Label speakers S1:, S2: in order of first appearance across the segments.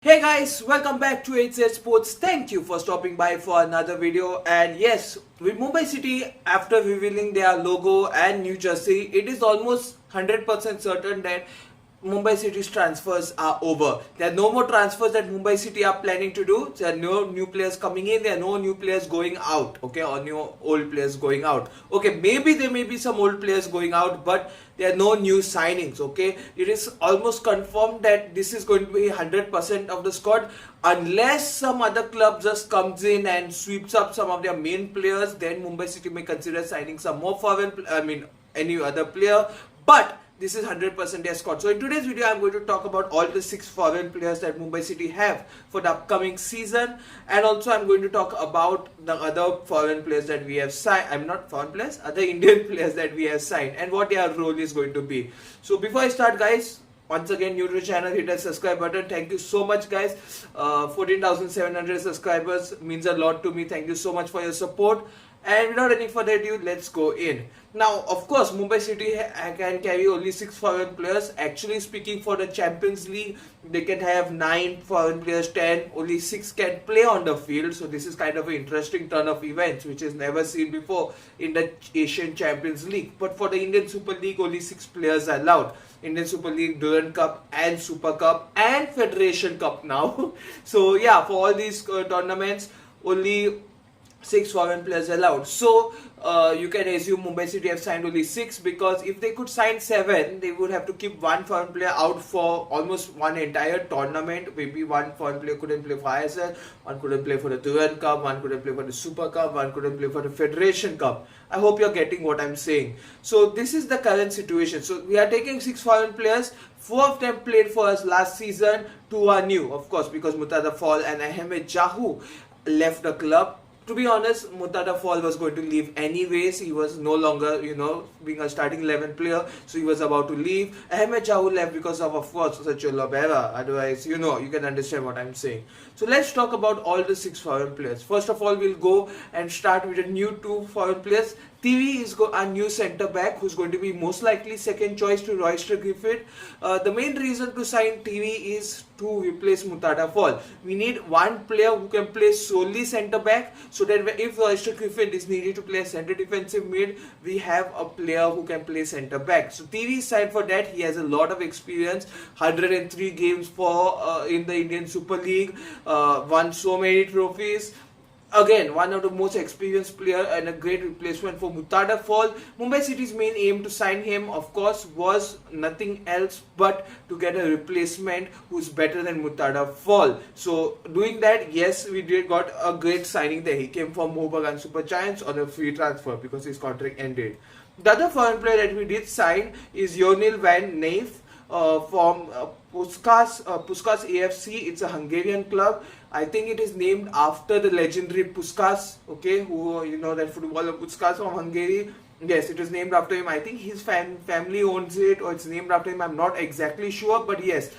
S1: Hey guys, welcome back to ATZTV Sports. Thank you for stopping by for another video. And yes, with Mumbai City, after revealing their logo and new jersey, it is almost 100% certain that Mumbai City's transfers are over. There are no more transfers that Mumbai City are planning to do. There are no new players coming in. There are no new players going out. Okay, or new old players going out. Okay, maybe there may be some old players going out, but there are no new signings. Okay, it is almost confirmed that this is going to be 100% of the squad, unless some other club just comes in and sweeps up some of their main players. Then Mumbai City may consider signing some more foreign. Any other player, but this is 100% their squad. So in today's video, I'm going to talk about all the 6 foreign players that Mumbai City have for the upcoming season, and also I'm going to talk about the other foreign players that we have signed. I'm not foreign players, other Indian players that we have signed, and what their role is going to be. So before I start, guys, once again, new to the channel, hit that subscribe button. Thank you so much, guys. 14,700 subscribers means a lot to me. Thank you so much for your support. And without any further ado, let's go in. Now, of course, Mumbai City can carry only 6 foreign players. Actually speaking, for the Champions League, they can have 9 foreign players, 10. Only 6 can play on the field. So this is kind of an interesting turn of events, which is never seen before in the Asian Champions League. But for the Indian Super League, only 6 players are allowed. Indian Super League, Durand Cup and Super Cup and Federation Cup now. So yeah, for all these tournaments, only 6 foreign players allowed. So you can assume Mumbai City have signed only 6, because if they could sign 7, they would have to keep 1 foreign player out for almost one entire tournament. Maybe 1 foreign player couldn't play for ISL, 1 couldn't play for the Durand Cup, 1 couldn't play for the Super Cup, 1 couldn't play for the Federation Cup. I hope you're getting what I'm saying. So this is the current situation. So we are taking 6 foreign players. 4 of them played for us last season. 2 are new, of course, because Mutada Fall and Ahmed Jahu left the club. To be honest, Mutada Fall was going to leave anyways. He was no longer, being a starting 11 player, so he was about to leave. Ahmed Jahu left because of course, Sacho Lobera. Otherwise, you can understand what I'm saying. So let's talk about all the 6 foreign players. First of all, we'll go and start with the new 2 foreign players. TV is a new centre back who's going to be most likely second choice to Royster Griffith. The main reason to sign TV is to replace Mutada Fall. We need one player who can play solely centre back, so that if Royster Griffith is needed to play centre defensive mid, we have a player who can play centre back. So TV is signed for that. He has a lot of experience, 103 games for in the Indian Super League, won so many trophies. Again, one of the most experienced player and a great replacement for Mutada Fall. Mumbai City's main aim to sign him, of course, was nothing else but to get a replacement who's better than Mutada Fall. So doing that, yes, we did got a great signing there. He came from Mobagan Super Giants on a free transfer because his contract ended. The other foreign player that we did sign is Jonil van Neef from Puskás AFC. It's a Hungarian club. I think it is named after the legendary Puskás, okay, who that footballer Puskás from Hungary. Yes, it is named after him. I think his family owns it, or it's named after him. I'm not exactly sure, but yes,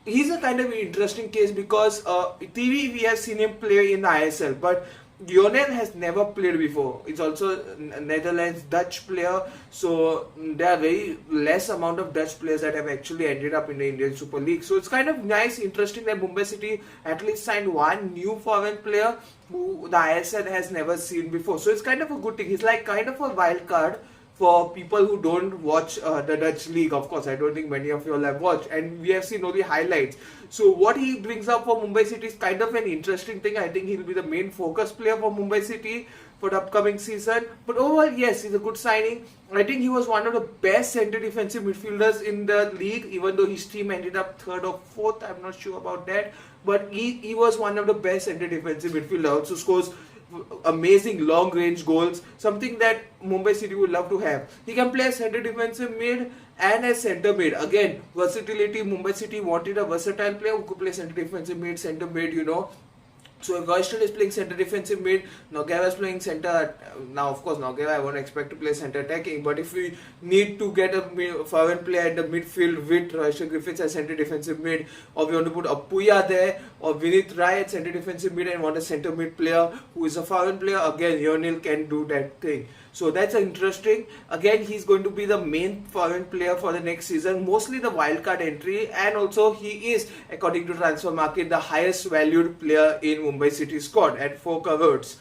S1: he's a kind of interesting case because TV, we have seen him play in ISL, but Jonel has never played before. It's also a Netherlands Dutch player, so there are very less amount of Dutch players that have actually ended up in the Indian Super League. So it's kind of nice, interesting that Mumbai City at least signed one new foreign player who the ISL has never seen before. So it's kind of a good thing. He's like kind of a wild card for people who don't watch the Dutch league. Of course, I don't think many of you all have watched, and we have seen only highlights. So what he brings up for Mumbai City is kind of an interesting thing. I think he'll be the main focus player for Mumbai City for the upcoming season. But overall, yes, he's a good signing. I think he was one of the best centre defensive midfielders in the league, even though his team ended up 3rd or 4th. I'm not sure about that. But he was one of the best centre defensive midfielders. Also scores amazing long range goals, something that Mumbai City would love to have. He can play as centre defensive mid and as centre mid. Again, versatility. Mumbai City wanted a versatile player who could play centre defensive mid, centre mid, So if Royston is playing centre defensive mid, Nogueira is playing centre. Now, of course, Nogueira I won't expect to play centre attacking, but if we need to get a foreign player at the midfield with Royston Griffiths as centre defensive mid, or we want to put Apuya there, or Vinith Rai at centre defensive mid and want a centre mid player who is a foreign player, again Lionel can do that thing. So that's interesting. Again, he's going to be the main foreign player for the next season, mostly the wildcard entry, and also he is, according to Transfer Market, the highest valued player in Mumbai City squad at 4 crores.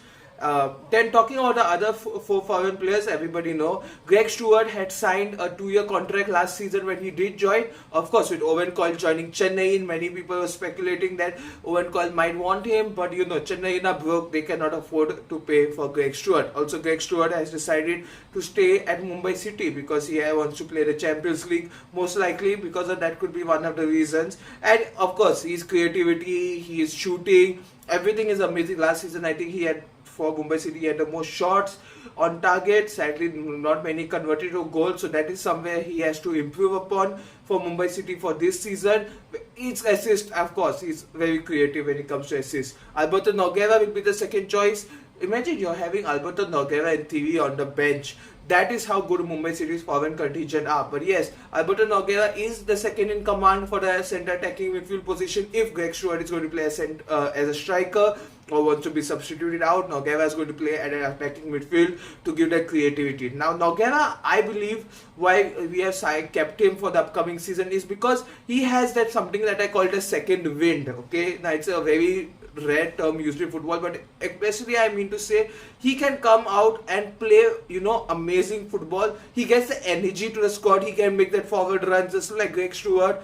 S1: Then talking about the other four foreign players, everybody know Greg Stewart had signed a 2-year contract last season when he did join. Of course, with Owen Coyle joining Chennai, many people were speculating that Owen Coyle might want him, but you know, Chennai are broke, they cannot afford to pay for Greg Stewart. Also, Greg Stewart has decided to stay at Mumbai City because he wants to play the Champions League, most likely because of that could be one of the reasons. And of course, his creativity, his shooting, everything is amazing. Last season, I think he had, for Mumbai City, he had the most shots on target. Sadly, not many converted to goals, so that is somewhere he has to improve upon for Mumbai City for this season. His assist, of course, he's very creative when it comes to assists. Alberto Nogueira will be the second choice. Imagine you're having Alberto Nogueira and TV on the bench. That is how good Mumbai City's foreign contingent are. But yes, Alberto Nogueira is the second in command for the centre attacking midfield position. If Greg Stewart is going to play as a striker or wants to be substituted out, Nogueira is going to play at an attacking midfield to give that creativity. Now Nogueira, I believe why we have kept him for the upcoming season is because he has that something that I call the second wind. Okay, now it's a very rare term used in football, but especially I mean to say he can come out and play, you know, amazing football. He gets the energy to the squad. He can make that forward run just like Greg Stewart.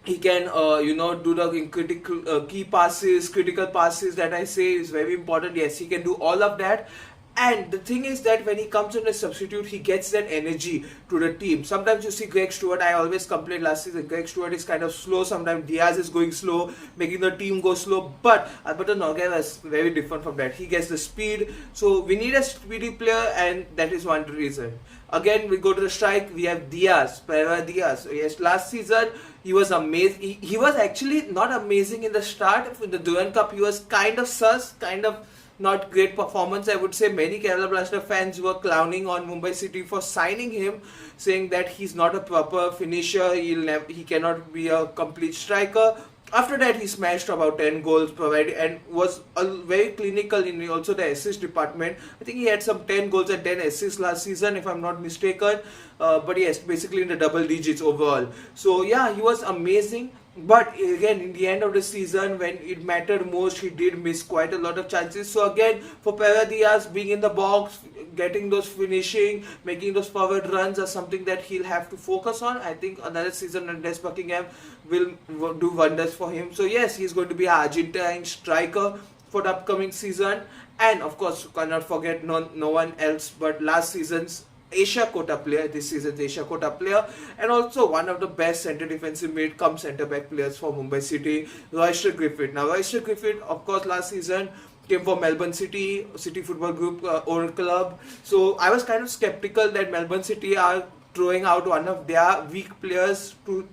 S1: He can, you know, do the critical key passes, critical passes that I say is very important. Yes, he can do all of that. And the thing is that when he comes in as substitute, he gets that energy to the team. Sometimes you see Greg Stewart, I always complained last season, Greg Stewart is kind of slow. Sometimes Diaz is going slow, making the team go slow. But Alberto Nogueira is very different from that. He gets the speed. So we need a speedy player, and that is one reason. Again, we go to the strike. We have Diaz, Pereira Diaz. Yes, last season he was amazing. He was actually not amazing in the start. In the Durand Cup, he was kind of sus, kind of not great performance. I would say many Kerala Blaster fans were clowning on Mumbai City for signing him, saying that he's not a proper finisher, he cannot be a complete striker. After that, he smashed about 10 goals provided and was very clinical in also the assist department. I think he had some 10 goals and 10 assists last season, if I'm not mistaken. But yes, basically in the double digits overall. So yeah, he was amazing. But again, in the end of the season, when it mattered most, he did miss quite a lot of chances. So again, for Pereira Diaz, being in the box, getting those finishing, making those forward runs are something that he'll have to focus on. I think another season at Des Buckingham will do wonders for him. So yes, he's going to be an Argentine striker for the upcoming season. And of course, cannot forget no one else but last season's Asia Quota player, this season's Asia Quota player, and also one of the best centre defensive mid cum centre back players for Mumbai City, Royster Griffith. Now Royster Griffith, of course, last season came from Melbourne City Football Group own club. So I was kind of skeptical that Melbourne City are throwing out one of their weak players to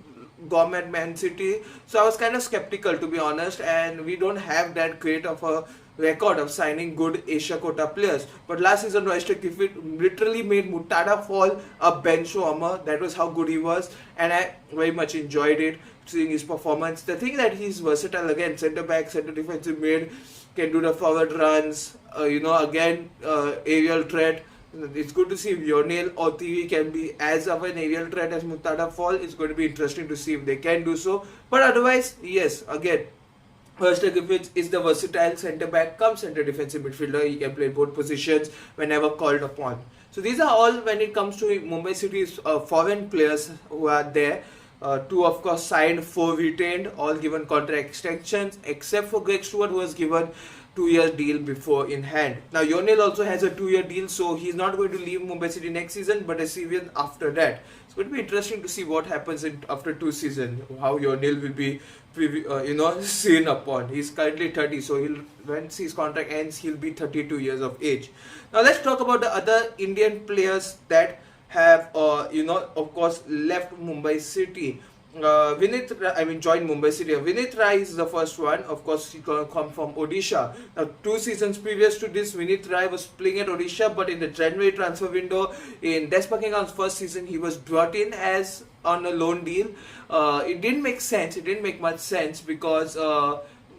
S1: Gourmet Man City. So I was kind of skeptical, to be honest, and we don't have that great of a record of signing good Asia Quota players. But last season, Royster Griffith literally made Mutada fall a bench warmer. That was how good he was, and I very much enjoyed it, seeing his performance. The thing that he's versatile again, centre back, centre defensive mid, can do the forward runs, again, aerial threat. It's good to see if Lionel or TV can be as of an aerial threat as Mutada fall. It's going to be interesting to see if they can do so. But otherwise, yes, again, Royster Griffith is the versatile centre back come centre defensive midfielder. He can play both positions whenever called upon. So these are all when it comes to Mumbai City's foreign players who are there. 2 of course signed, 4 retained, all given contract extensions except for Greg Stewart, who was given 2-year deal before in hand. Now Lionel also has a 2-year deal, so he's not going to leave Mumbai City next season but a season after that. It's going to be interesting to see what happens after 2 seasons, how Lionel will be seen upon. He's currently 30, so once his contract ends, he'll be 32 years of age. Now let's talk about the other Indian players that have, of course, left Mumbai City. Joined Mumbai City. Vinith Rai is the first one. Of course, he come from Odisha. Now, 2 seasons previous to this, Vinith Rai was playing at Odisha, but in the January transfer window, in Des Buckingham's first season, he was brought in as on a loan deal. It didn't make sense. It didn't make much sense because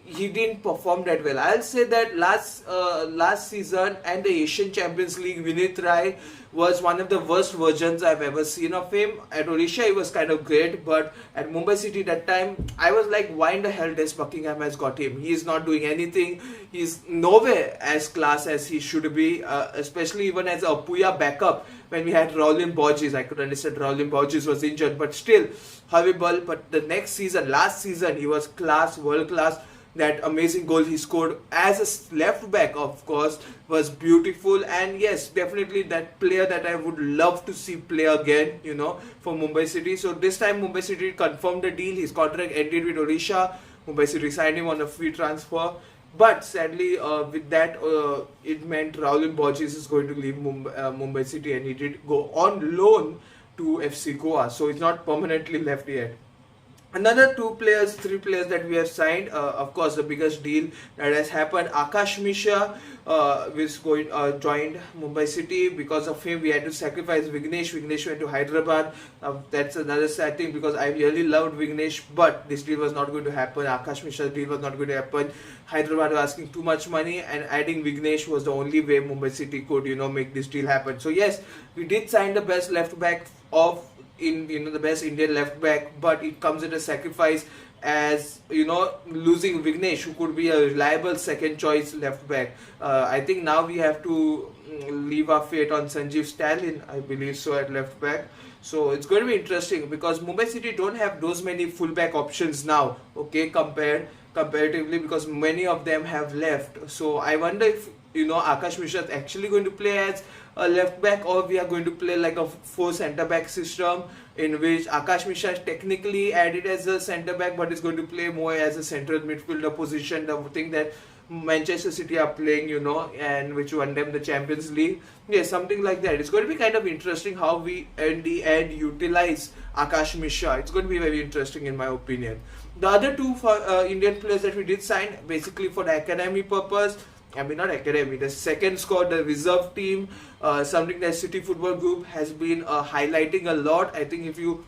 S1: he didn't perform that well. I'll say that last season and the Asian Champions League, Vinit Rai was one of the worst versions I've ever seen of him. At Odisha, he was kind of great, but at Mumbai City that time, I was like, why in the hell Des Buckingham has got him? He is not doing anything. He's nowhere as class as he should be, especially even as a Puya backup. When we had Raulin Borges, I could understand Raulin Borges was injured, but still horrible. But the next season, last season, he was class, world class. That amazing goal he scored as a left back, of course, was beautiful. And yes, definitely that player that I would love to see play again, for Mumbai City. So this time Mumbai City confirmed the deal. His contract ended with Odisha. Mumbai City signed him on a free transfer. But sadly, with that, it meant Raulin Borges is going to leave Mumbai City, and he did go on loan to FC Goa. So it's not permanently left yet. Another three players that we have signed. Of course, the biggest deal that has happened. Akash Mishra joined Mumbai City. Because of him, we had to sacrifice Vignesh. Vignesh went to Hyderabad. That's another sad thing because I really loved Vignesh, but this deal was not going to happen. Akash Mishra's deal was not going to happen. Hyderabad was asking too much money, and adding Vignesh was the only way Mumbai City could, make this deal happen. So yes, we did sign the best left back of the best Indian left back, but it comes at a sacrifice as losing Vignesh, who could be a reliable second choice left back. I think now we have to leave our fate on Sanjeev Stalin, I believe so, at left back. So it's going to be interesting because Mumbai City don't have those many fullback options now, okay, comparatively, because many of them have left. So I wonder if Akash Mishra is actually going to play as a left back, or we are going to play like a 4 centre back system in which Akash Mishra is technically added as a centre back but is going to play more as a central midfielder position, the thing that Manchester City are playing, and which won them the Champions League. Yeah, something like that. It's going to be kind of interesting how we in the end utilize Akash Mishra. It's going to be very interesting in my opinion. The other two Indian players that we did sign basically for the academy purpose. I mean, not academy, the second squad, the reserve team, something that City Football Group has been highlighting a lot. I think if you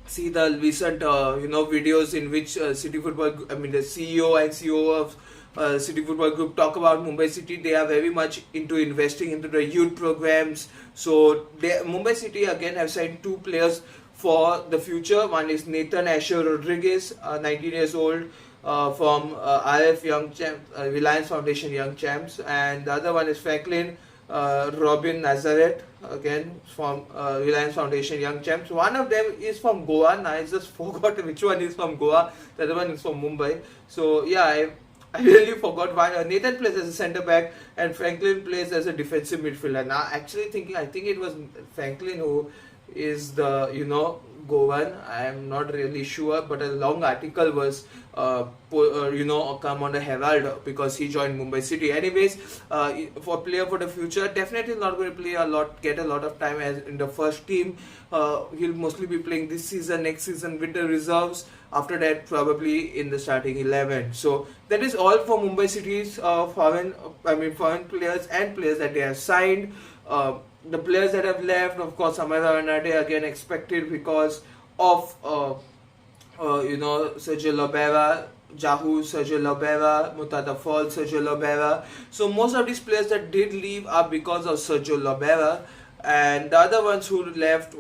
S1: see the recent, videos in which City Football, the CEO and CEO of City Football Group talk about Mumbai City, they are very much into investing into the youth programs. So Mumbai City again have signed 2 players for the future. One is Nathan Asher Rodriguez, 19 years old, from RF Young Champs, Reliance Foundation Young Champs, and the other one is Franklin Robin Nazareth, again from Reliance Foundation Young Champs. One of them is from Goa. Now I just forgot which one is from Goa. The other one is from Mumbai. So yeah, I really forgot why. Nathan plays as a centre back and Franklin plays as a defensive midfielder. Now actually thinking, I think it was Franklin who is the Goan. I am not really sure, but a long article was come on the Herald because he joined Mumbai City. Anyways, for player for the future, definitely not going to get a lot of time as in the first team. He'll mostly be playing this season, next season with the reserves. After that, probably in the starting 11. So that is all for Mumbai City's foreign players and players that they have signed. The players that have left, of course, Samara Anade again expected because of Sergio Lobera, Jahu, Sergio Lobera, Mutada Fall, Sergio Lobera. So most of these players that did leave are because of Sergio Lobera, and the other ones who left,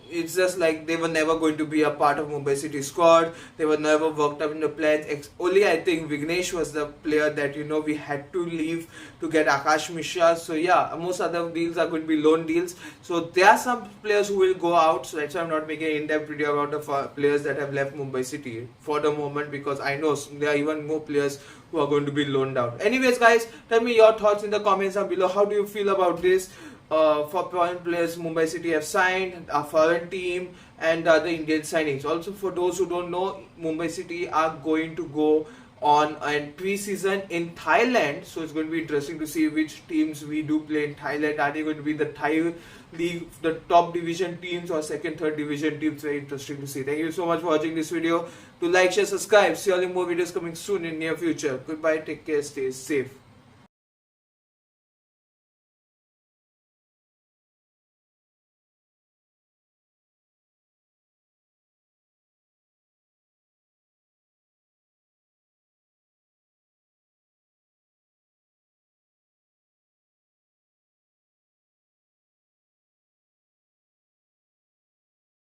S1: it's just like they were never going to be a part of Mumbai City squad. They were never worked up in the plans. Only I think Vignesh was the player that we had to leave to get Akash Mishra. So yeah, most other deals are going to be loan deals. So there are some players who will go out. So that's why I'm not making an in-depth video about the players that have left Mumbai City for the moment, because I know there are even more players who are going to be loaned out. Anyways, guys, tell me your thoughts in the comments down below. How do you feel about this? For foreign players Mumbai City have signed, a foreign team, and the other Indian signings. Also, for those who don't know, Mumbai City are going to go on a pre-season in Thailand. So it's going to be interesting to see which teams we do play in Thailand. Are they going to be the Thai league, the top division teams, or second, third division teams? Very interesting to see. Thank you so much for watching this video. Do like, share, subscribe. See all the more videos coming soon in near future. Goodbye, take care, stay safe.